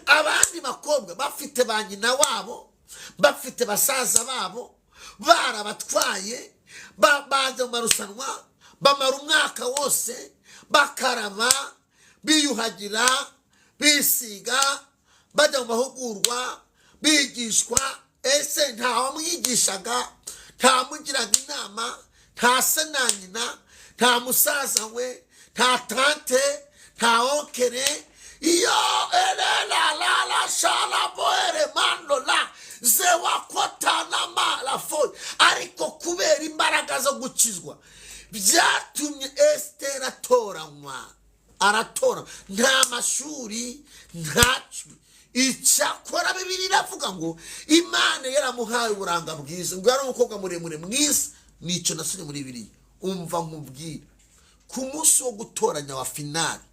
abandi bakobwa bafite ba nyina wabo, bafite basaza babo, barabatwaye, baza mu marushanwa, bamara umwaka wose bakaraba, biyuhagira, bisiga, bajya mu mahugurwa, bigishwa. Ese ntawamwigishaga, ntamugiraga inama, nta se na nyina, nta musaza we, nta tante, nta okere. Iyo la shala boere mandola zewakotana mala foi. Ariko kubera imbaraga zo gukizwa byatumye Esther aratora, nta mashuri, ntacyo. Icyakora Bibiliya iravuga ngo Imana yaramuhaye uburanga bwiza, ngo yari umukobwa muremure mwiza. Nicyo nasomye muri Bibiliya. Umva nkubwira, ku munsi wo gutoranya wa finali